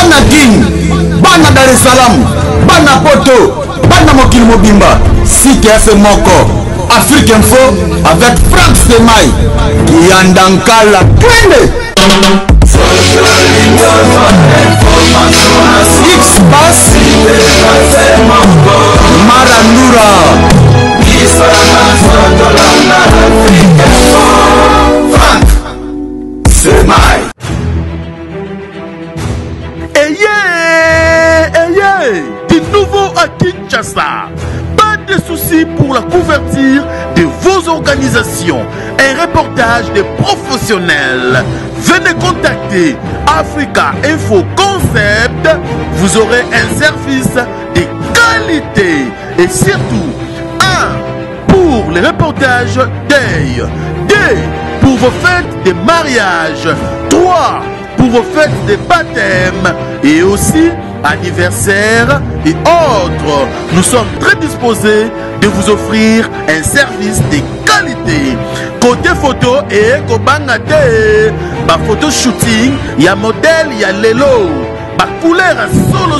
bana Guine, bana Dar es Salaam, bana Poto, bana Mokili Mobimba, site FM Moko, Afrique Info avec Franck Semaï, Yandankala Twende. X-Pass Marandura Franck Semaï. Du nouveau à Kinshasa. Pas de soucis pour la couverture de vos organisations. Un reportage de professionnels. Venez contacter Africa Info Concept. Vous aurez un service de qualité. Et surtout, 1 pour les reportages deuil. 2 pour vos fêtes de mariage. 3 pour vos fêtes de baptême. Et aussi anniversaire et autres. Nous sommes très disposés de vous offrir un service de qualité. Côté photo et kobangate, ba photo shooting, ya modèle, ya lelo, ba couleur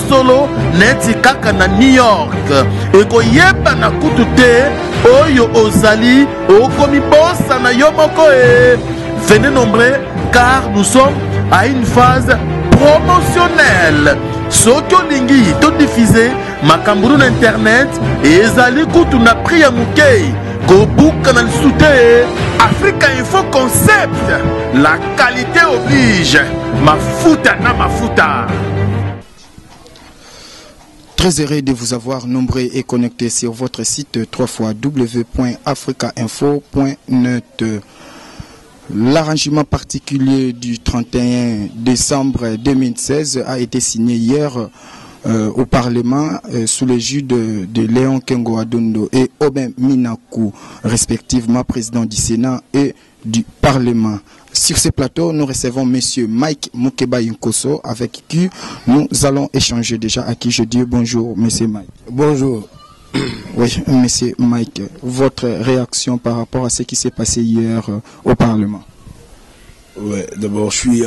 solo neti kaka na New York. Et koyeba na kutute, oyo ozali, okomi bossa na yomoko e. Venez nombreux car nous sommes à une phase promotionnelle. Soki olingi to diffuser makamburu na internet ezali kutu na prix ya mukei kobuka na lisute. Africa Info Concept, la qualité oblige. Mafuta na mafuta. Très heureux de vous avoir nombreux et connectés sur votre site www.africainfo.net. L'arrangement particulier du 31 décembre 2016 a été signé hier au Parlement sous l'égide de Léon Kengo Adondo et Aubin Minakou, respectivement président du Sénat et du Parlement. Sur ce plateau, nous recevons M. Mike Mukeba Yinkoso, avec qui nous allons échanger déjà, à qui je dis bonjour, M. Mike. Bonjour. Oui, Monsieur Mike, votre réaction par rapport à ce qui s'est passé hier au Parlement? Ouais, d'abord, je suis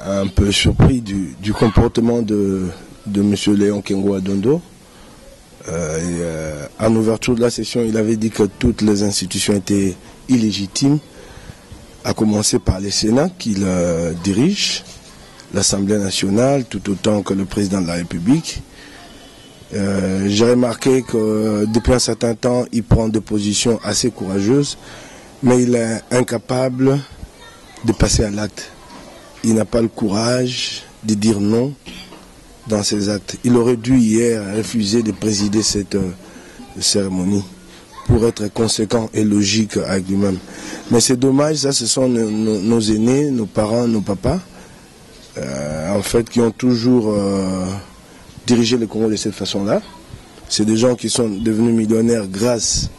un peu surpris du comportement de M. Léon Kengo Adondo. En ouverture de la session, il avait dit que toutes les institutions étaient illégitimes, à commencer par le Sénat qu'il dirige, l'Assemblée nationale, tout autant que le président de la République. J'ai remarqué que depuis un certain temps, il prend des positions assez courageuses, mais il est incapable de passer à l'acte. Il n'a pas le courage de dire non dans ses actes. Il aurait dû hier refuser de présider cette cérémonie pour être conséquent et logique avec lui-même. Mais c'est dommage, ça ce sont nos aînés, nos parents, nos papas, en fait, qui ont toujours diriger le Congo de cette façon-là. C'est des gens qui sont devenus millionnaires grâce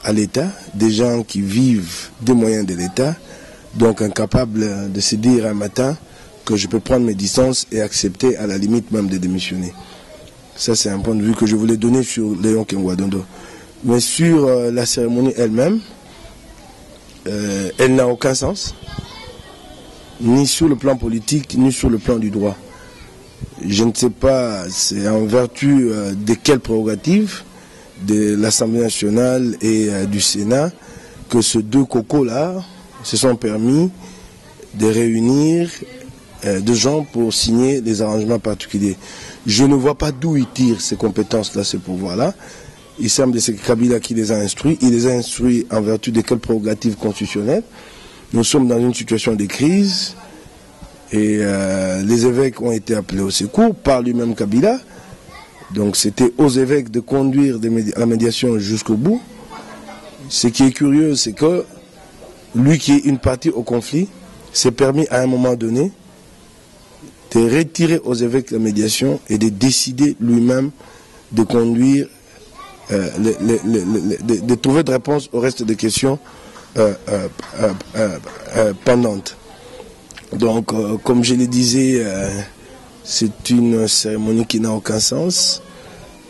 à l'État, des gens qui vivent des moyens de l'État, donc incapables de se dire un matin que je peux prendre mes distances et accepter à la limite même de démissionner. Ça, c'est un point de vue que je voulais donner sur Léon Kengo Adondo. Mais sur la cérémonie elle-même, elle n'a aucun sens, ni sur le plan politique, ni sur le plan du droit. Je ne sais pas, c'est en vertu de quelle prérogative de l'Assemblée nationale et du Sénat que ces deux cocos-là se sont permis de réunir des gens pour signer des arrangements particuliers. Je ne vois pas d'où ils tirent ces compétences-là, ces pouvoirs-là. Il semble que c'est Kabila qui les a instruits. Il les a instruits en vertu de quelle prérogative constitutionnelle. Nous sommes dans une situation de crise. Et les évêques ont été appelés au secours par lui-même Kabila. Donc c'était aux évêques de conduire la médiation jusqu'au bout. Ce qui est curieux, c'est que lui qui est une partie au conflit s'est permis à un moment donné de retirer aux évêques la médiation et de décider lui-même de conduire, de trouver de réponse au reste des questions pendantes. Donc, comme je le disais, c'est une cérémonie qui n'a aucun sens.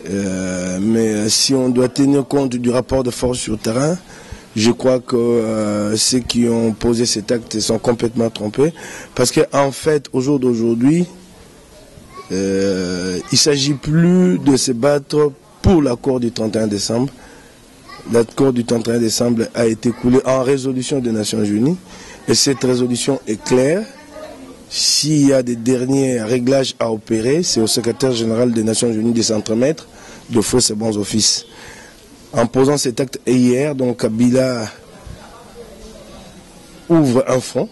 Mais si on doit tenir compte du rapport de force sur le terrain, Je crois que ceux qui ont posé cet acte sont complètement trompés. Parce qu'en fait, au jour d'aujourd'hui, il ne s'agit plus de se battre pour l'accord du 31 décembre. L'accord du 31 décembre a été coulé en résolution des Nations Unies. Et cette résolution est claire. S'il y a des derniers réglages à opérer, c'est au secrétaire général des Nations Unies de s'entremettre, de faire ses bons offices. En posant cet acte hier, donc Kabila ouvre un front,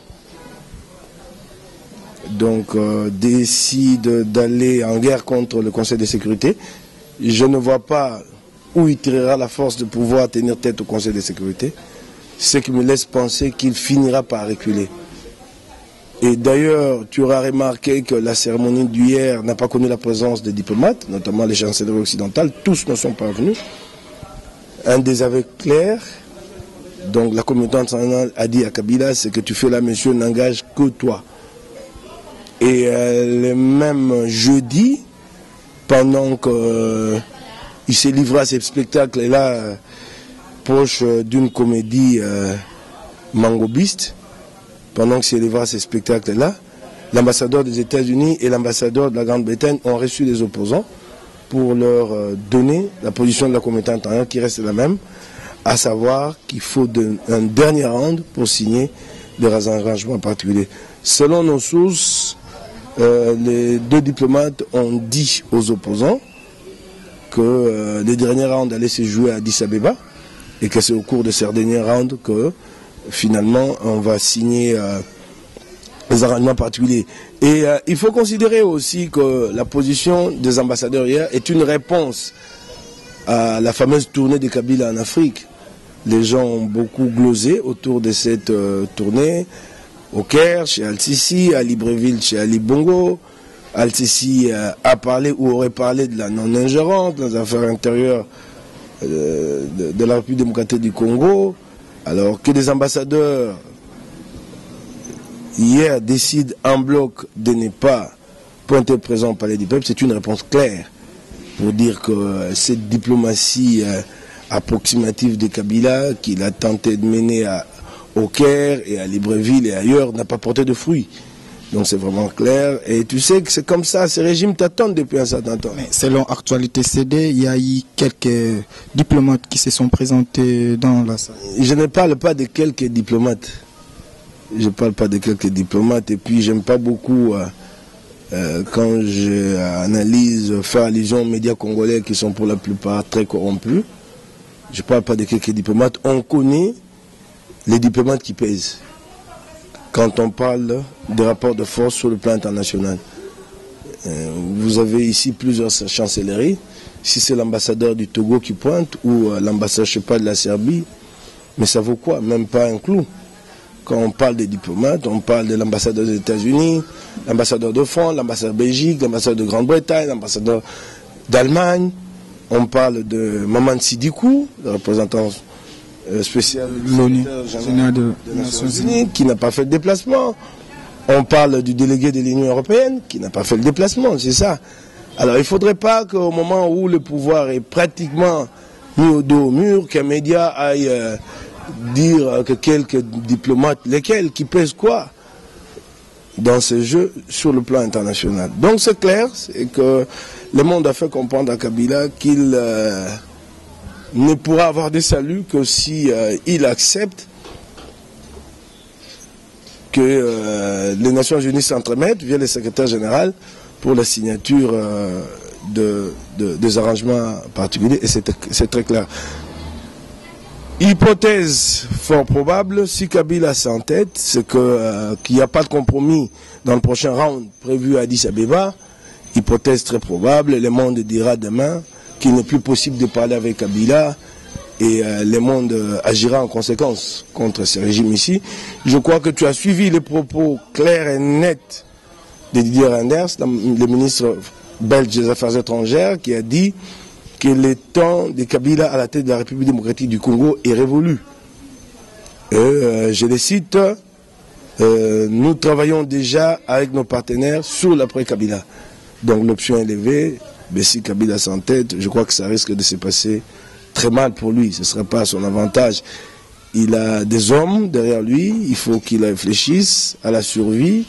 donc décide d'aller en guerre contre le Conseil de sécurité. Je ne vois pas où il tirera la force de pouvoir tenir tête au Conseil de sécurité, ce qui me laisse penser qu'il finira par reculer. Et d'ailleurs, tu auras remarqué que la cérémonie d'hier n'a pas connu la présence des diplomates, notamment les chancelleries occidentales, tous ne sont pas venus. Un désaveu clair, donc la communauté internationale a dit à Kabila, c'est que tu fais là, monsieur, n'engage que toi. Et le même jeudi, pendant qu'il s'est livré à ce spectacle-là, proche d'une comédie mangobiste, pendant qu'il s'est livré à ce spectacle-là, l'ambassadeur des États-Unis et l'ambassadeur de la Grande-Bretagne ont reçu les opposants pour leur donner la position de la communauté internationale qui reste la même, à savoir qu'il faut un dernier round pour signer des arrangements particuliers. Selon nos sources, les deux diplomates ont dit aux opposants que les derniers rounds allaient se jouer à Addis Abeba et que c'est au cours de ces derniers rounds que finalement on va signer les arrangements particuliers. Et il faut considérer aussi que la position des ambassadeurs hier est une réponse à la fameuse tournée de Kabila en Afrique. Les gens ont beaucoup glosé autour de cette tournée, au Caire, chez Al-Sisi, à Libreville, chez Ali Bongo. Al-Sisi a parlé ou aurait parlé de la non-ingérence dans les affaires intérieures de la République démocratique du Congo, alors que des ambassadeurs hier décident en bloc de ne pas pointer présent au Palais du Peuple. C'est une réponse claire pour dire que cette diplomatie approximative de Kabila qu'il a tenté de mener au Caire et à Libreville et ailleurs n'a pas porté de fruits. Donc c'est vraiment clair. Et tu sais que c'est comme ça, ces régimes t'attendent depuis un certain temps. Mais selon Actualité CD, il y a eu quelques diplomates qui se sont présentés dans la salle. Je ne parle pas de quelques diplomates. Je ne parle pas de quelques diplomates. Et puis j'aime pas beaucoup, quand j'analyse, faire allusion aux médias congolais qui sont pour la plupart très corrompus. Je ne parle pas de quelques diplomates. On connaît les diplomates qui pèsent quand on parle des rapports de force sur le plan international. Vous avez ici plusieurs chancelleries. Si c'est l'ambassadeur du Togo qui pointe ou l'ambassadeur, je sais pas, de la Serbie, mais ça vaut quoi? Même pas un clou. Quand on parle des diplomates, on parle de l'ambassadeur des États-Unis, l'ambassadeur de France, l'ambassadeur de Belgique, l'ambassadeur de Grande-Bretagne, l'ambassadeur d'Allemagne. On parle de Maman Sidikou, le représentant spécial de l'ONU, des Nations Unies, qui n'a pas fait le déplacement. On parle du délégué de l'Union européenne, qui n'a pas fait le déplacement, c'est ça. Alors il ne faudrait pas qu'au moment où le pouvoir est pratiquement mis au dos au mur, qu'un média aille dire que quelques diplomates, lesquels, qui pèsent quoi dans ce jeu sur le plan international. Donc c'est clair, c'est que le monde a fait comprendre à Kabila qu'il ne pourra avoir des saluts que si il accepte que les Nations Unies s'entremettent via le secrétaire général pour la signature des arrangements particuliers, et c'est très clair. Hypothèse fort probable, si Kabila s'entête, c'est qu'il n'y a pas de compromis dans le prochain round prévu à Addis Abeba. Hypothèse très probable, le monde dira demain qu'il n'est plus possible de parler avec Kabila et le monde agira en conséquence contre ce régime ici. Je crois que tu as suivi les propos clairs et nets de Didier Reynders, le ministre belge des Affaires étrangères, qui a dit que le temps de Kabila à la tête de la République démocratique du Congo est révolu. Je le cite, nous travaillons déjà avec nos partenaires sur l'après-Kabila. Donc l'option est levée, mais si Kabila s'entête, je crois que ça risque de se passer très mal pour lui, ce ne serait pas à son avantage. il a des hommes derrière lui, il faut qu'il réfléchisse à la survie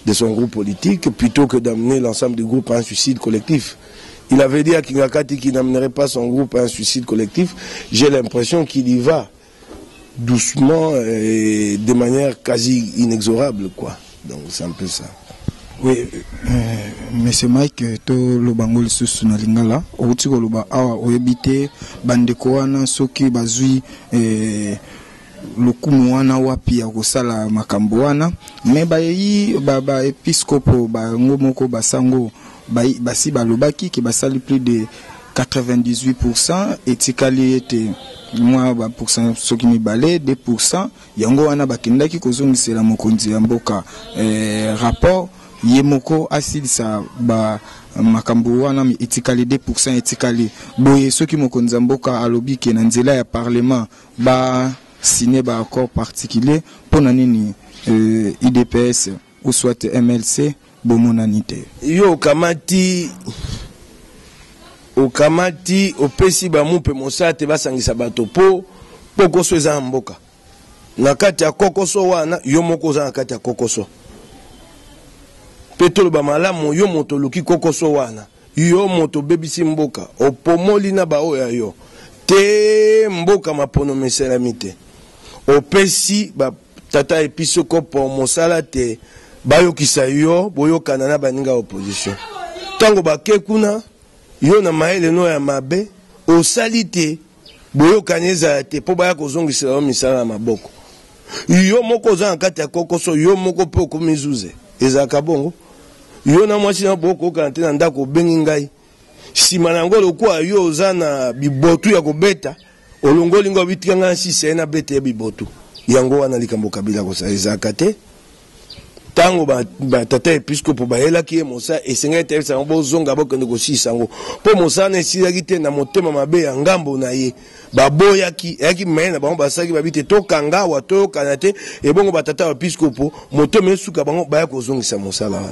de son groupe politique plutôt que d'amener l'ensemble du groupe à un suicide collectif. Il avait dit à Kingakati qu'il n'amènerait pas son groupe à un suicide collectif. J'ai l'impression qu'il y va doucement et de manière quasi inexorable, quoi. Donc c'est un peu ça. Oui, Monsieur Mike, to lobango lisusu na lingala, outi ko loba awa oyebite bandeko wana soki bazui lokumu wana wapi ya kosala makambo wana, me bayi ba episcopo ba ngomoko basango basi balobaki ki basali plus de 98% etikali ete moi ba pourcent soki mibale 2% yango wana bakendaki kozongisela mokonzi ya mboka rapport yemoko asilisa ba makambo wana etikali 2% etikali boye soki mokonzi ya mboka alobi ke na nzela ya parlement ba signer ba accord particulier pona nini IDPS ou soit MLC bomonanite yo okamati opesi ba mupe mosate basangisa bato po kokoso eza mboka na kati ya kokoso wana yo moko za na kati ya kokoso petolo ba malamu yo moto luki kokoso wana yo moto bebisi mboka opomoli na baoya yo te mboka mapono meselamite opesi ba tata episoko po mosala te bayokisa yo boyokana na baninga opposition tango bakekuna yo na maele no ya mabe osali te boyokanyeza te po baya kozongisela yo misala na maboko yo moko za nkati ya kokoso yo moko pe okomizuze ezaka bongo yo na mwasi na boko okana na ndako bengi ngai sima na ngolo kwa yo oza na bibotu ya kobeta olongoli ngo bitika nga sise na bete ya bibotu yango wana likambo kabila kosa ezaka te tango ba tata episcopo ba hela ki mosa esenga te sa bo zonga bo kende ko sisango po mosa na silaki te na motema mabe ya ngambo na ye baboya ki yaki mena bango basaki babite to kanga wa to kanate e bongo ba tata episcopo motema esuka bango ba ya ko zongisa mosala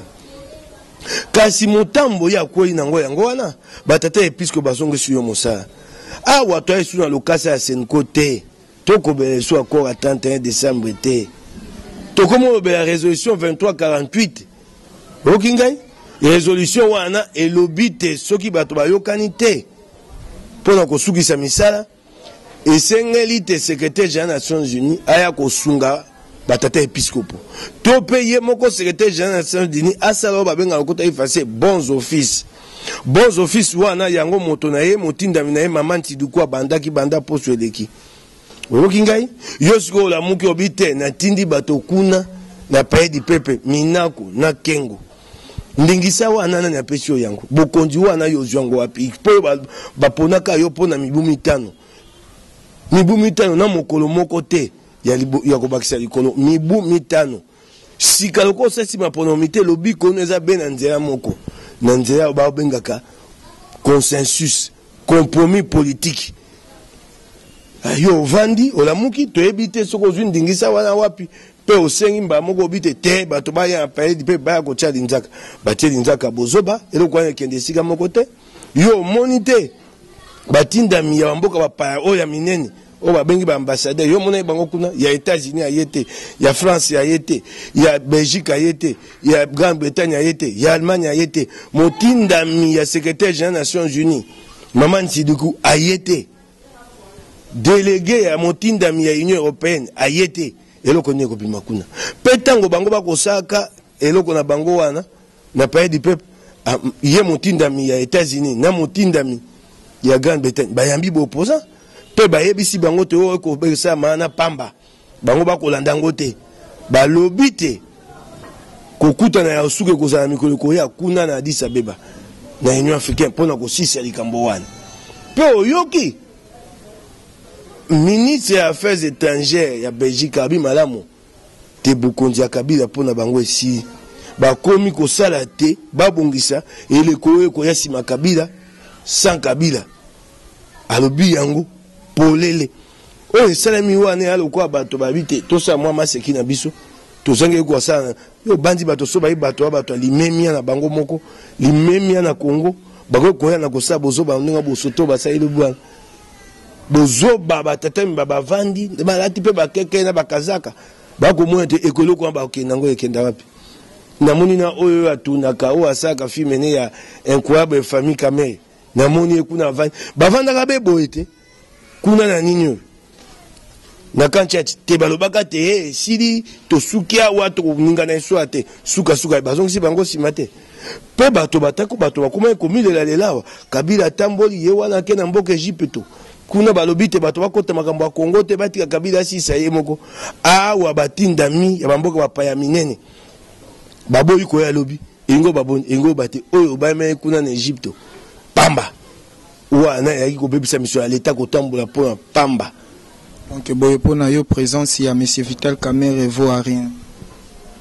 kasi motambo ya koi nango yango wana ba tata episcopo bazongisi yo mosala awa to esu na lokasa ya senko te to ko be so accord à 31 décembre te. Comment la résolution 2348 okingai résolution wana elobite soki bato bayokani te pona kosukisa misala esengeli te secrétaire général des Nations Unies aya kosunga batata episcopo to paye moko secrétaire général des Nations Unies asala babenga lokota effacer bons office wana yango moto na ye motindami na ye mama Ntiduku bandaki banda poso eleki okingai yosiko la muki obite na tindi bato kuna na paye di pepe minako na kengo ndingisa wana na pesio yango bokonzi wana yozwango wapi po baponaka yo pona mibu mitano na mokolo moko te ya kobakisa likolo mibu mitano sika loko sesi mapono mite lobi kono eza be na nzela moko na nzela ba bengaka consensus compromis politique. Yo vandi olamuki to ebite soko zwi ndingisa wana wapi pe osengi mba moko bite te bato ba ya paye di pe ba ko tshali nzaka batie nzaka bozoba eloko ya kende sika moko te yo monite batinda mi ya mboka ba pa o ya minene o ba bengi ba ambassadeur yo mona bango kuna ya États-Unis ayete ya France ayete ya Belgique ayete ya Grande-Bretagne ayete ya Allemagne ayete motinda mi ya secrétaire général des Nations Unies Maman Ntiduku ayete délégué à motinda mi ya Union européenne ayete eloko nyeko bimakuna petango bango bakosaka eloko na bango wana na paye du peuple ye motinda mi ya États-Unis na motinda mi ya Grande-Bretagne bayambi bo opposant pe bayebisi bango te o ko besa mana pamba bango bakolanda ngo te balobi te kokuta na ya usuke kozala mikolo ko ya kuna na Addis Abeba na Union africaine pona ko sisa likambo wana pe oyoki ministre des Affaires étrangères ya Belgique abi malamu te bukonzi ya Kabila pona bango esi bakomi kosala te babongisa eleko ko ya sima Kabila sans Kabila alobi yango polele o salami wana aloko bato babite to sa mwa maseki na biso to zange ko sana yo bandi bato so bayi bato limemia na bango moko limemia na Congo bako ko ya na kosaba bozo ba ndinga bosoto ba sayi lubwa bozo baba tatami baba vandi balati pe bakeke na bakazaka bakomona te ekolo kwa bakenda ngo ekenda wapi namoni na oyo atunaka o asaka filmene ya incroyable famille Kamere namoni kuna vandi bavandaka be boete kuna na nini na kanchati te balobaka te sili to sukia watu ninga na so ate suka bazongisi bango simate pe bato batako bato bakoma komilela lelawa Kabila tamboli ye wana ke na mboka Egypte kuna balobite bato bakota makambo ya Kongo te batika Kabila sisa ye moko awa batindami ya bamboka bapaya minene baboyi ko ya lobi ingo baboni ingo bate oyo bayeme kuna na Egypte pamba wana ya ko bebisa mission ya l'état ko tambola pour pamba. Donc boyepona yo présence ya monsieur Vital Kamerhe vaut à rien.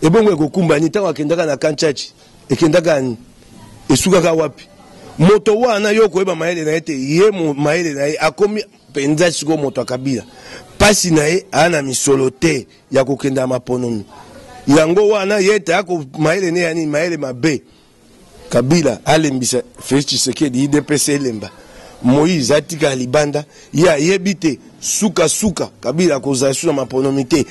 Et bon ko kumbani tawa kendaka na kanchachi ekendaka ni esukaka wapi moto wana yo ko eba maele na ete ye maele na ye akomi penza siko moto Kabila pasi na ye ana misolote ya kokenda maponomi yango wana yete ako maele ne yani maele mabe Kabila alembisa Félix Tshisekedi IDPS lemba Moïse atika libanda ya yebite suka Kabila koza suna maponomite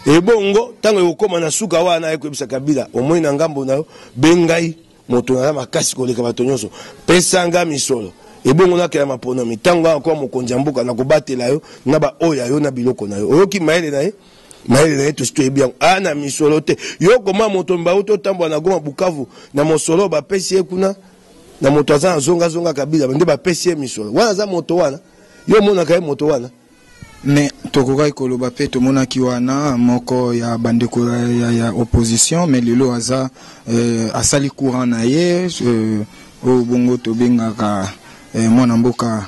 ebongo tango yokoma na suka wana ekwebisa Kabila omoi na ngambo nayo bengai moto na makasi koleka bato nyonso pesanga misolo ebongo na kaya maponomi tango akwa mokonzi mboka na kobatela yo na ba oya yo na biloko na yo oyoki maele na ye to sto ebiang ana misolo te yo koma moto mba uto tambo na Goma Bukavu na mosolo ba pesi kuna na moto azana zonga Kabila bande ba pesi misolo wana za moto wana yo mona kay moto wana mais tokokai koloba pe tomona ki wana moko ya bandeko ya opposition mais lelo aza asali courant na ye o bongo to bengaka mwana mboka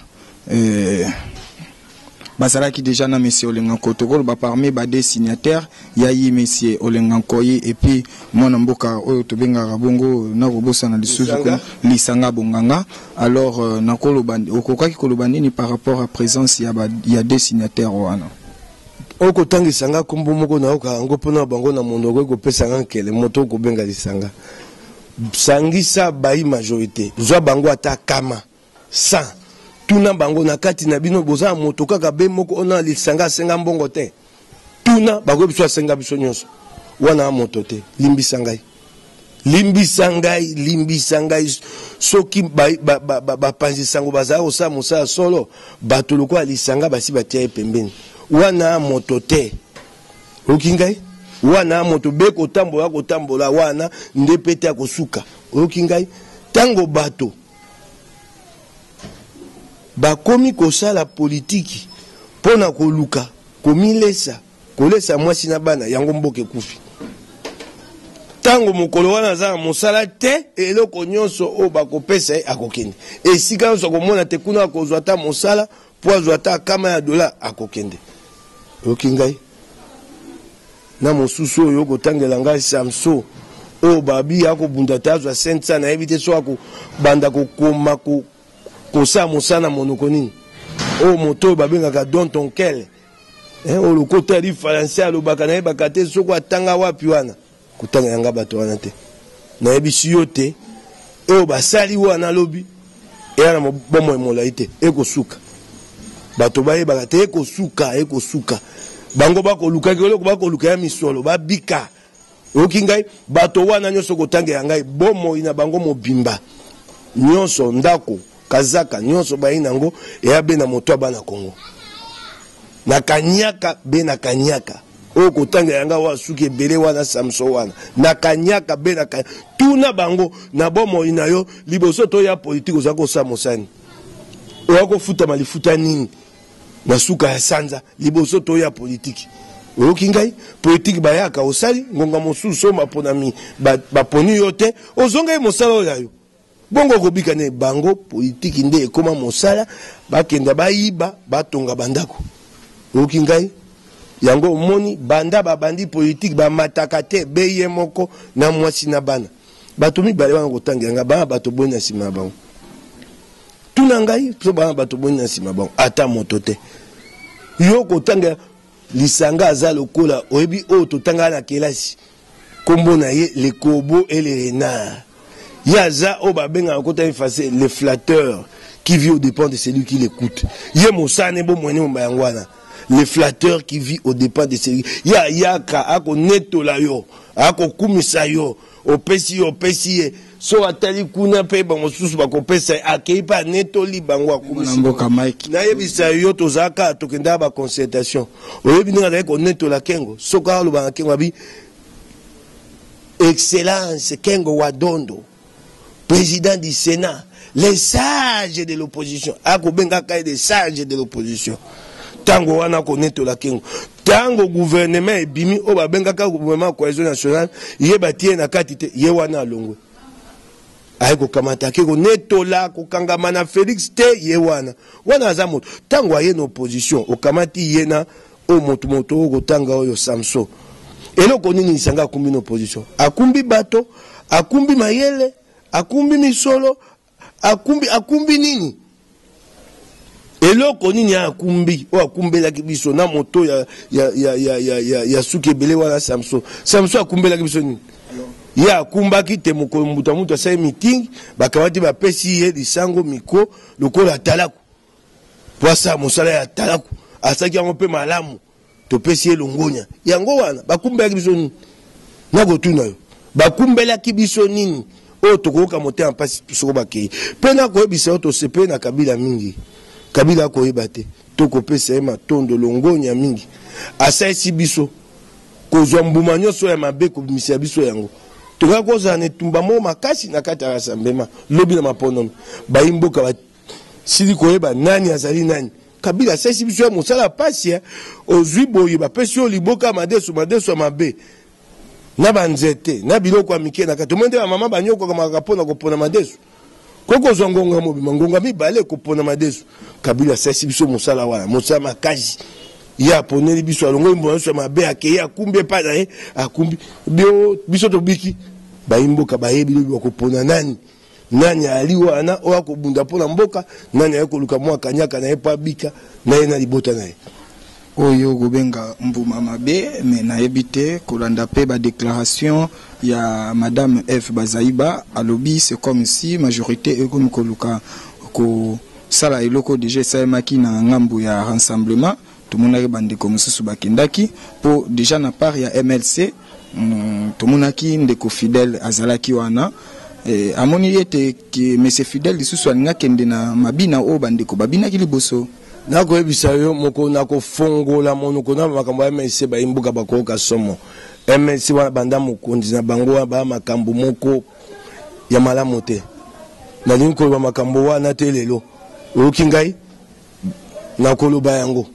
bazalaki déjà na monsieur Olenganko tokoloba parmi ba des signataires yayi monsieur Olenganko et puis mwana mboka oyo to bengaka bongo na kobosa na lisusu lisanga bonganga alors nakoloba okokaki koloba nini par rapport à présence ya des signataires wana oko tangisanga kombo moko na oka ngo pona bango na mondo ko pesa ngakele moto ko benga lisanga sangisa bayi majorité zwa bango ata kama 100 tuna bango na kati na bino boza moto kaka be moko ona lisanga senga mbongo te tuna bango biso senga biso nyonso wana moto te limbi sangai soki ba panzi sango baza osa musa solo bato lokwa lisanga basi batia pembeni wana moto te okingai wana moto be kotambola wana ndepete akosuka okingai tango bato bakomi kosala politiki pona koluka kolesa mwasi na bana yango mboke kufi tango mokolo wana za mosala te eloko nyonso o bakopesa akokende esika nyonso komona te kuna akozwa ta mosala po azwa ta kama ya $, akokende okingai na mosusu oyo kotangela ngai Samso o babi akobunda ta azwa senta na ebite so akobanda kokoma kosa mosana monoko nini o moto babengaka don tonkel o lokota li français alobaka na yebaka te soko atanga wapi wana kutanga yanga bato wana te na yebisi yo te o basali wana lobi yana mobomo emolai te ekosuka bato bayebaka te ekosuka bango bakolukaki oloko bakoluka ya misolo babika okingai bato wana nyonso kotanga yangai bomoi na bango mobimba nyonso ndako kazaka nyonso bayi nango eya be na moto abana Kongo na kanyaka be na kanyaka o kotanga yanga wa suki ebele wana Samso wana na kanyaka be na tuna bango na bomo inayo liboso to ya politique ozako sa mosani o futa malifuta nini na suka ya sanza liboso to ya politique okingai politique bayaka osali ngonga mosusu maponami baponi yote ozonga mosala oyo bongo kobika ne bango politique nde ekoma mosala bakenda bayiba batonga bandako okingai yango moni banda babandi politique ba mataka te beye moko na mwasi na bana bato mibale bana kotanga yanga bana bato boni na sima bango tuna ngai so bana bato boni na sima bango ata moto te yo kotanga lisanga aza lokola oyebi o totanga na kelasi kombo na ye le corbeau et le renard yaza o babenga kota effacer les flatteurs qui vit aux dépens de celui qui l'écoute. Le flatteur qui vit aux dépens de celui. Yaka ako neto la yo, ako kumisa yo, opesi so atali kuna pe ba mosusu ba kopesa akei pa neto li bango akumisa. Na yebisa yo tozaka tokenda ba concertation. Oyebi ninga ko neto la kengo, soka lo ba kengo abi Excellence Kengo Wadondo, président du Sénat, les sages de l'opposition. Ako benga kay des sages de l'opposition. Tango wana koneto la Kengo. Tango gouvernement et bimi o ba benga ka gouvernement cohésion nationale, yeba tie na katite ye wana longwe. Aiko kamata ke koneto la ko kangamana Félix te ye wana. Wana azamoto. Tango aye na opposition, o kamati yena o moto ko tanga oyo Samso. Et là, on a sanga akumbi opposition. Akumbi bato, akumbi mayele, akumbi misolo, akumbi nini. Et là, on a akumbi, o akumbi la kibiso na moto ya suke bele wala Samso. Samso akumbi la kibiso nini. Ya akumba ki te muta sa meeting, bakamati ba pesi ye lisango miko, lokola talaku. Poisa mosala ya talaku, asaki yango pe malamu. Topesi longonya yango wana bakumbela kibiso nini nako tuna yo bakumbela kibiso nini o tokoka mote en passe soko bakei pena ko ebisa to sepe na kabila mingi kabila ko ebate tokopesa ema tondo longonya mingi asaisi biso ko zombuma nyoso ya mabe ko bimisa biso yango toka ko za ne tumba mo makasi na kata ya sambema lobi na mapono bayimboka ba sili ko eba nani azali nani Kabila sesi biso ya mosala pasi ozwi boye ba pesi o liboka madeso mabe na banzete na biloko amike na katomende ba mama banyoko kama kapona kopona madeso koko zongonga mobima ngonga mibale kopona madeso Kabila sesi biso mosala wana mosala makazi ya poneli biso alongo mbo so mabe akeya akumbi pa na akumbi biso to biki ba imboka ba yebi lo kopona nani nani aliwa na o akobunda pona mboka nani ayekoluka mwa kanyaka na epa bika na ye na libota na ye oyo gobenga mbuma mabe me na ebite kolanda pe ba déclaration ya madame F Bazaiba alobi c'est comme si majorité eko mkoluka ko sala eloko déjà saimaki na ngambu ya rassemblement tout le monde bande comme mususu bakendaki po déjà na part ya MLC tout le monde ki ndeko fidèle azalaki wana amoni yete ki monsieur fidèle lisusu alinga kende na mabina o bandeko babina kiliboso nako ebisa yo moko nako fongola monoko na makambo ya MLC ba imbuka bakoka somo MLC wana banda mokonzi na bango ba makambo moko ya malamu te na linko ba makambo wana te lelo okingai na koloba yango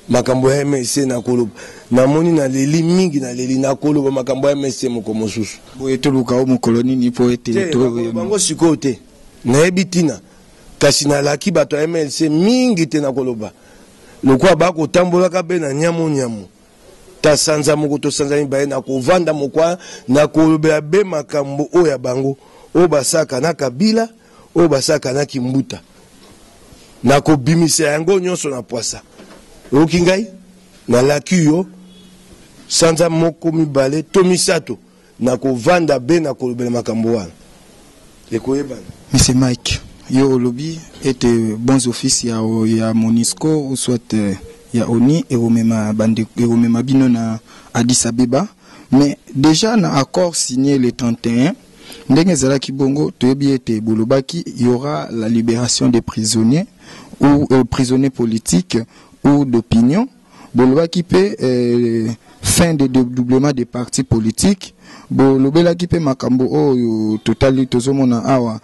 makambo ya MLC na koloba na moni na leli mingi na leli na koloba makambo ya MLC moko mosusu boye to luka o mokoloni ni po ete to bango sikote na ebitina kasi na laki bato ya MLC mingi te na koloba lokwa bako tambola ka be na nyamu ta sanza moko to sanza mibaye na kovanda mokwa na kolobela be makambo o ya bango o basaka na Kabila o basaka na Kimbuta na kobimisa yango nyonso na poasa okingai na laki yo sanza moko mibale to misato na kovanda be na kolobela makambo wana ekoyebana Monsieur Mike yo lobby était bons offices ya Monisco ou soit ya ONI et au même bino na Addis Abeba mais déjà na accord signé le 31 ndenge zala kibongo toyebi ete bolobaki il y aura la libération des prisonniers ou prisonniers politiques ou d'opinion bolobaki pe fin de dédoublement des partis politiques bolobelaki pe makambo o totali tozomona awa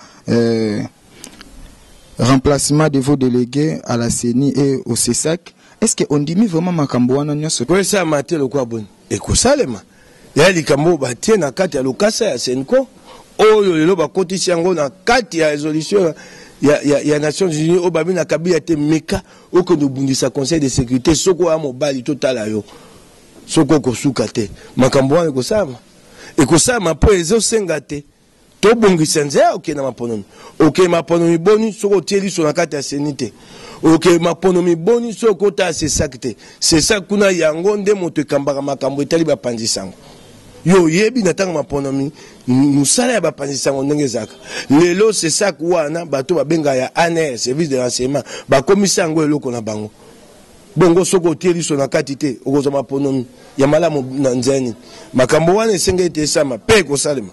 remplacement de vos délégués à la CENI et au CESAC. Est-ce qu'on dit vraiment makambo wana nyoso? Pour ça maté le quoi bon. Et ko salema. Ya likambo ba tie na kati ya lokasa ya Senko. Oyo lelo ba kotisi yango na kati ya résolution ya Nations Unies o babi na Kabila te meka o ko ndubundisa Conseil de sécurité soko a mobali total yo. Soko ko suka te. Makambo wana ko sama. E ko sama po ezo senga te. To bongi senze ok na maponomi ok maponomi boni soko tieli so na kati ya senite ok maponomi boni soko ta se sakte c'est ça kuna yango nde moto kambaka makambo etali ba panzi sango yo yebi natanga maponomi musala ya bapanzisa ndenge zaka lelo c'est ça wana bato babenga ya ANR service de renseignement bakomisa ngo eloko na bango bongo soko tieli so na katite okoza maponomi ya malamu na nzeni makambo wana esenge ete sama pe ko salema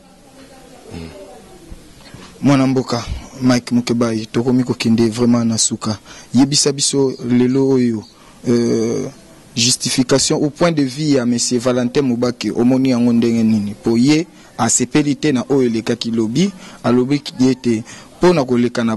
mwana mboka Mike Mukebai tokomi kokende vraiment na suka yebisa biso lelo oyo justification au point de vue à monsieur Valentin Mubake omoni yango ndenge nini po ye asepelite na oyo lekaki lobby alobi ki était pona koleka na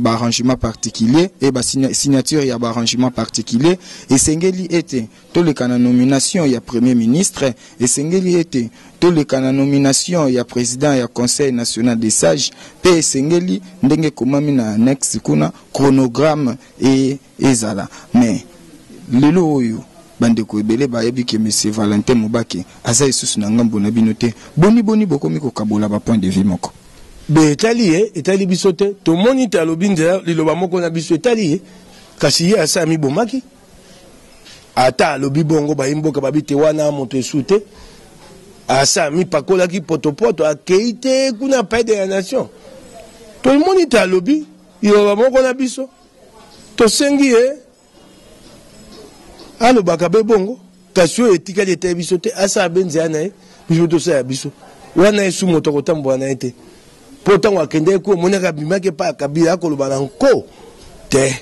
arrangement particulier et ba signature ya arrangement particulier esengeli ete toleka na nomination ya premier ministre esengeli ete toleka na nomination ya président ya conseil national des sages pe esengeli ndenge komami na annexe kuna chronogramme et ezala mais lelo oyo bandeko ebele bayebi ke monsieur Valentin Mubake aza isusu na ngambo na bino te boni bokomi kokabola ba point de vue moko be etali biso te to moni ta lobi nzela liloba moko na biso etali kasi ye asa mi bomaki ata lobi bongo ba imboka babite wana moto esute asa mi pakola ki potopoto akeite kuna paix de la nation to moni ta lobi liloba moko na biso to sengi alo bakabe bongo kasi oyo etikali ete biso te asa benze ana biso to sa biso wana esu moto kotambo na ete pourtant wakende ko monaka bimake pa kabila koloba na nko te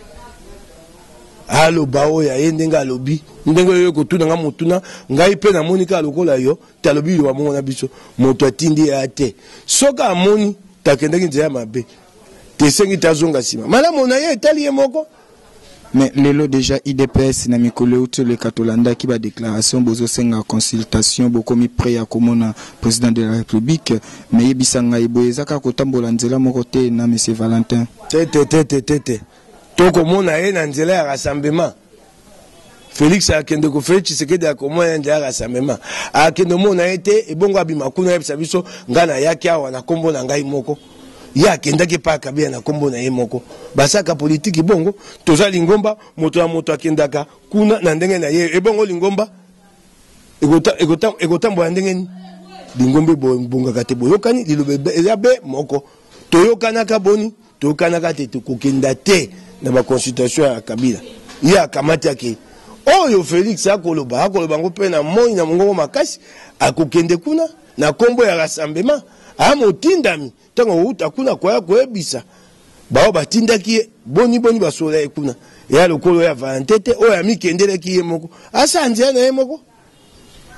alo bawo ya yendenga lobi ndengo yo kotuna nga motuna ngai pe na monika lokola yo talobi yo amongo na biso moto atindi ya te soka amoni takende nzela mabe te sengi tazonga sima malamu na ye etali ye moko. Mais lelo déjà IDPS na mikolo uto le katolanda ki ba déclaration bozo senga consultation bokomi prêt ya komona président de la République mais yebisanga iboyezaka kotambola nzela moko te na monsieur Valentin te to komona ye na nzela ya rassemblement Félix akende ko Félix Tshisekedi akomona nzela ya rassemblement akende mona ete ebongo abima kuna yebisa biso ngana yake awa na kombo na ngai moko ya kendaki pa kabia na kombo na ye moko basaka politique bongo toza lingomba moto ya moto akendaka kuna na ndenge na ye ebongo lingomba egotambo ya ndenge lingombe bonga kate boyokani lilobe yabe moko toyokanaka boni toyokanaka te kokenda te na ba consultation ya Kabila ya kamati yake oyo Félix akoloba ngo pe na moi na mongo makasi akokende kuna na kombo ya rassemblement amotindami tango uta kuna kwa koebisa bao batindaki boni basola kuna ya lokolo ya Valentete o ya mikendele ki yemoko asa nzia na yemoko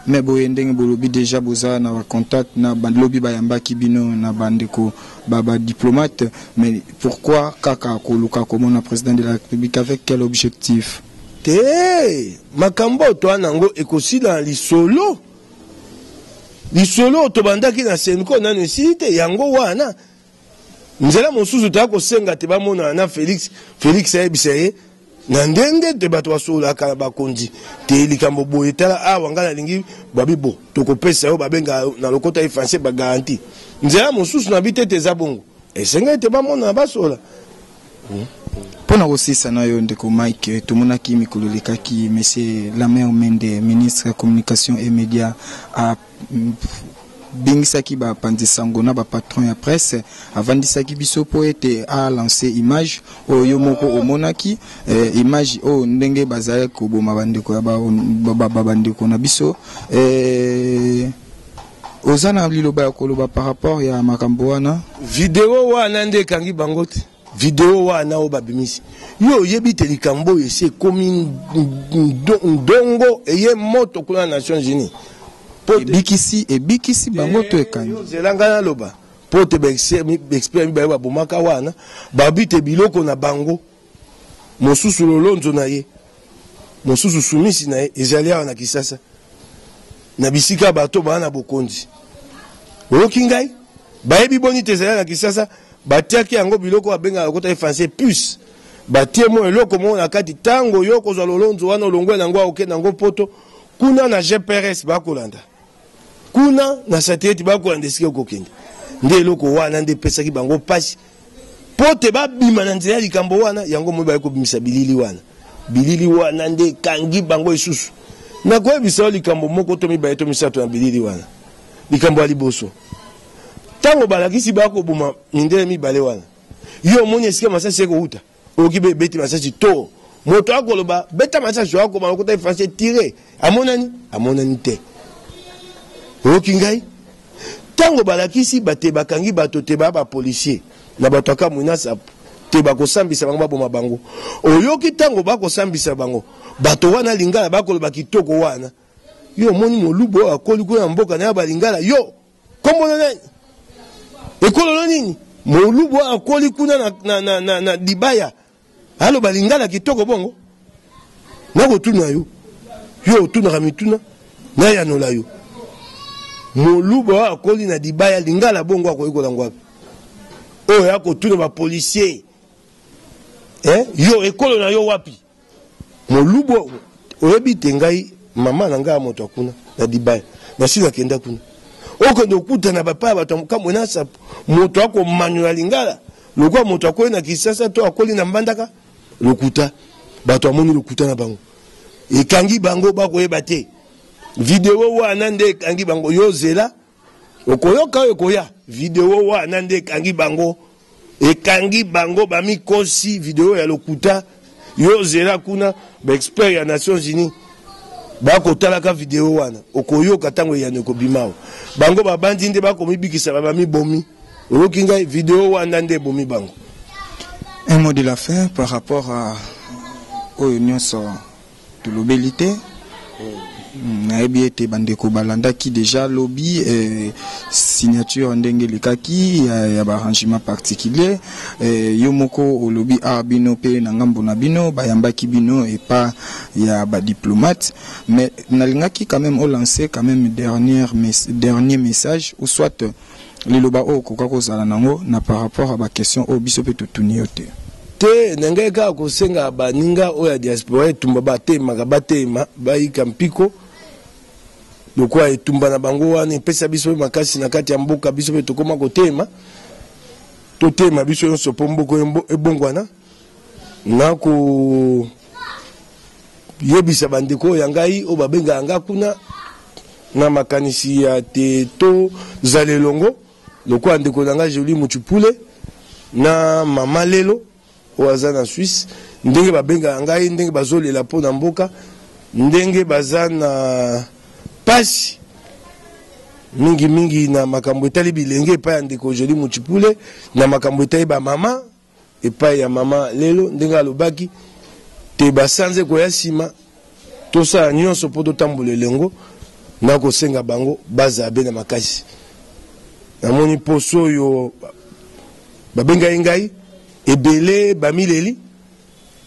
mais boye ndenge bolobi déjà boza na contact na bandlobi bayambaki bino na bandeko baba diplomate mais pourquoi kaka koluka comme na président de la République avec quel objectif te makambo to anango ekosila lisolo to bandaki na senko na nesite yango wana nzela mosusu ta ko senga te ba mona na Félix ayebisa na ndenge te bato wasola kala bakonzi te likambo boye tala awa ngala lingi babibo to ko pesa yo babenga na lokota ifrançais ba garantie nzela mosusu na bitete za bongo esenga te ba mona basola pona kosisa na yo ndeko Mike tomonaki mikolo lekaki monsieur Lamer Mende ministre de communication et médias a bingisaki ba pandisango na ba patron ya presse avandisaki biso po ete a lancé image oyo moko omonaki image o ndenge bazali ko boma bandeko ya ba bandeko na biso ozana liloba ya koloba par rapport ya makambo wana video wana nde kangi bangote video wana o babimisi yo yebite likambo ese komi ndongo eye moto kuna Nations Unies ebikisi bango to ekani zelanga na loba pote expert ba bomaka wana babite biloko na bango mosusu lolonzo na ye mosusu sumisi na ye ezali awa na Kisasa na bisika bato bana bokonzi oyoki ngai bayebi boni tezali na Kisasa batiaki yango biloko abenga lokota français plus batie mo eloko mo na kati tango yoko za lolonzo wana olongwe nango okenda ngo poto kuna na GPRS bakolanda kuna na satellite bakolanda sike kokende nde eloko wana nde pesaki bango pasi pote babima na nzela likambo wana yango mo bayeko bimisa bilili wana nde kangi bango isusu na kwa bisa likambo moko to mibale to misato na bilili wana likambo aliboso tango balakisi bako buma mindele mibale wana yo moni esika masasi ko uta okibe beti masasi to moto akoloba beta masasi wako ba ko ifase tirer amonani te okingai tango balakisi bate bakangi bato te ba policier na bato aka munasa te bakosambisa bango baboma bango oyoki tango bakosambisa bango bato wana lingala bakoloba kitoko wana yo moni molubo akoli kuna mboka na balingala yo kombono nani ekolo nini molubo akoli kuna na dibaya alo balingala kitoko bongo nako tuna yo tuna kamituna na ya nola yo molubo akoli na dibaya lingala bongo akoyikola ngwapi oyo yako tuna ba policier yo ekolo na yo wapi molubo oyebi tengai mama na nga moto akuna na dibaya na sika kenda kuna oko ndokuta na bapa bato kamwe na sa moto ako manyula lingala lokwa moto akoye na kisasa to akoli na mbandaka lokuta bato amoni lokuta na bango ekangi bango bakoyeba te video wana nde ekangi bango yo zela okoyoka okoya video wana nde ekangi bango bamikosi video ya lokuta yo zela kuna ba expert ya Nations Unies bako talaka video wana okoyoka tango ya neko bimao bango babandi nde bako mibikisa babami bomi okinga video wana nde bomi bango. Un mot de la fin par rapport à Union de l'obélité. Naebi ete bandeko balanda qui déjà lobby signature ndenge lekaki ya ba arrangement particulier yo moko au lobby arbino pe na ngambo na bino bayambaki bino et pas ya ba diplomate mais nalingaki quand même au lancer quand même dernier message ou soit le loba o kokako zala nango na par rapport à ba question au biso pe tutuni yote te nengeka kosenga baninga oya diaspora etumba batema batema bayika mpiko lokwa etumba na bango wana epesa biso makasi na kati ya mboka biso pe tokoma kotema totema biso yonso po mboko ebongwana na ko yebisa bandeko ya ngai o babenga anga kuna na makanisi ya te to zalelongo lokwa ndeko na ngai Jolie Muchupule na mama lelo oaza na Suisse ndenge babenga ngai ndenge bazolela po na mboka ndenge bazana pasi mingi na makambo etali bilenge epai ya ndeko Jolie Muchupule na makambo etali ba mama epai ya mama lelo ndenge alobaki te basanze koya sima tosala nyonso po totambola elengo na kosenga bango bazabe na makasi namoni poso oyo babenga ngai ebele bamileli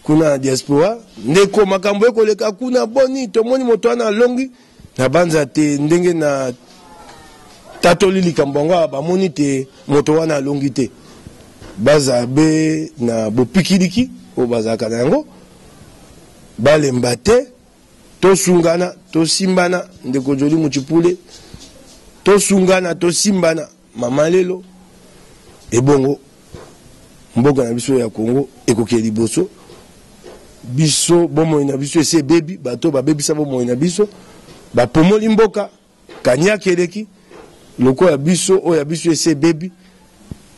kuna diaspora ndeko makambo ekoleka kuna boni tomoni moto wana longi na banza te ndenge na tatoli likambo ngo bamoni te moto wana longi te bazabe na bopikiliki o bazaka na yango balemba te tosungana tosimbana ndeko Jolie Muchupule tosungana tosimbana mama lelo ebongo mboka na biso ya Congo ekoki liboso biso bomo na biso ese bebi bato babebisa bomo na biso bapomoli mboka kanya keleki loko ya biso o ya biso ese bebi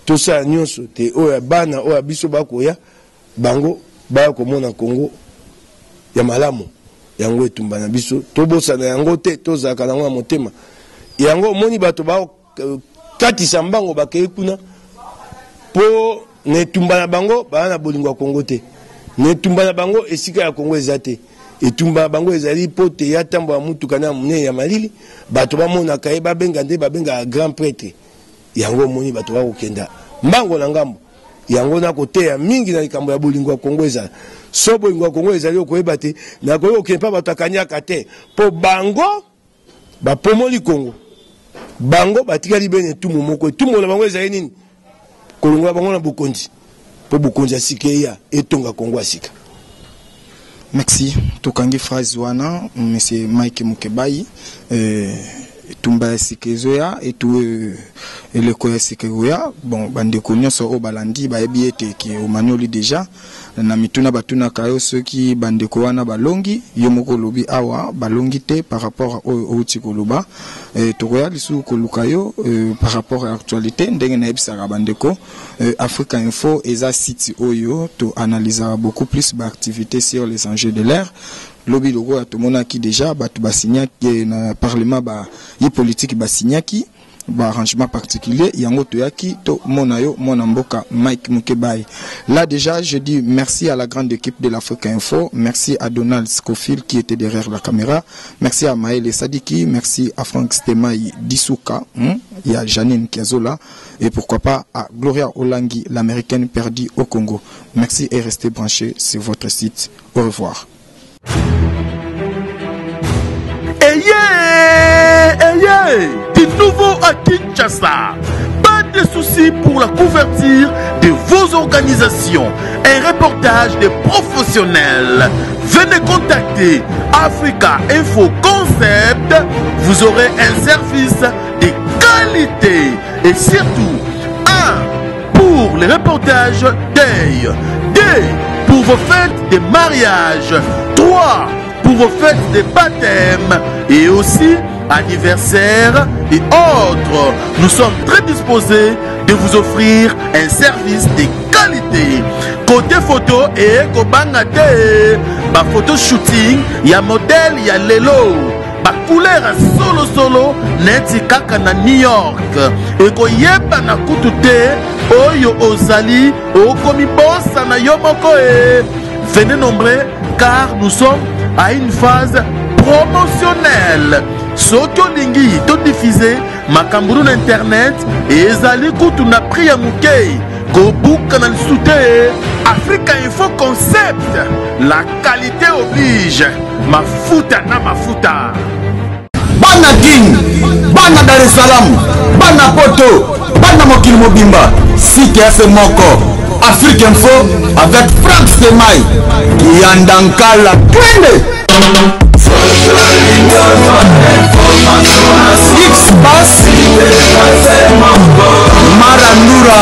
tosa nyonso te o ya bana o ya biso bakoya bango ba komona Congo ya malamu yango etumba na biso tobosa na yango te tozaka nango na motema yango moni bato ba katisa mbango bakei kuna po netumba na bango ba na bolingo ya Congo te netumba na bango esika ya Congo ezate etumba na bango ezali po te ya tambo ya mutuka na mune ya malili bato bamona kaye babenga nde babenga grand prêtre yango moni bato ba kokenda mbango na ngambo yango na kote ya mingi na likambo ya bolingo ya Congo ezali so bolingo ya Congo ezali okoyeba te na koyo okempa bato akanyaka te po bango bapomoli Congo bango batikali bene tumu moko tumu na bango ezali nini kolongola bango na bokonzi po bokonzi asikeya etonga Congo asika. Merci. Tokangi phrase wana monsieur Mike Mukebai tumba sikezoya et tout le koya sikezoya bon bande konyo so o balandi ba ebiete ki o manoli déjà na mituna batuna kayo ceux qui bande ko wana balongi yomoko lobi awa balongi te par rapport au tikoloba to koya lisu ko lukayo par rapport à l'actualité ndenge na ebisaka bandeko Africa Info eza site oyo to analysera beaucoup plus d'activités sur les enjeux de l'air. Lobby logo à tout monde qui déjà batu basigna qui na parlement ba y politique basigna qui ba arrangement particulier yango to yaki to monayo monamboka Mike Mukebai. Là déjà je dis merci à la grande équipe de l'Africa Info, merci à Donald Scofield qui était derrière la caméra, merci à Maël Sadiki, merci à Frank Stemaï Dissouka, il y a Janine Kiazola et pourquoi pas à Gloria Olangi, l'américaine perdue au Congo. Merci et restez branchés sur votre site. Au revoir. Du nouveau à Kinshasa. Pas de soucis pour la couverture de vos organisations. Un reportage des professionnels. Venez contacter Africa Info Concept. Vous aurez un service de qualité. Et surtout, 1 pour les reportages deuil. 2 pour vos fêtes de mariage. 3 pour vos fêtes de baptême. Et aussi anniversaire et autres. Nous sommes très disposés de vous offrir un service de qualité. Côté photo et kobangate, ba photo shooting, ya modèle, ya lelo, ba couleur solo neti kaka na New York. Et koyeba na kutute, oyo ozali, okomi bossa na yomoko e. Venez nombreux car nous sommes à une phase promotionnelle. Soki olingi to diffuser makamburu na internet ezali kutu na prix ya mukei kobuka na lisute. Africa Info Concept, la qualité oblige. Mafuta na mafuta. Bana King, bana Dar es Salaam, bana Poto, bana mokili mobimba. Site FM moko Africa Info avec Frank Semai Kiandankala twende. X-Bass Marandura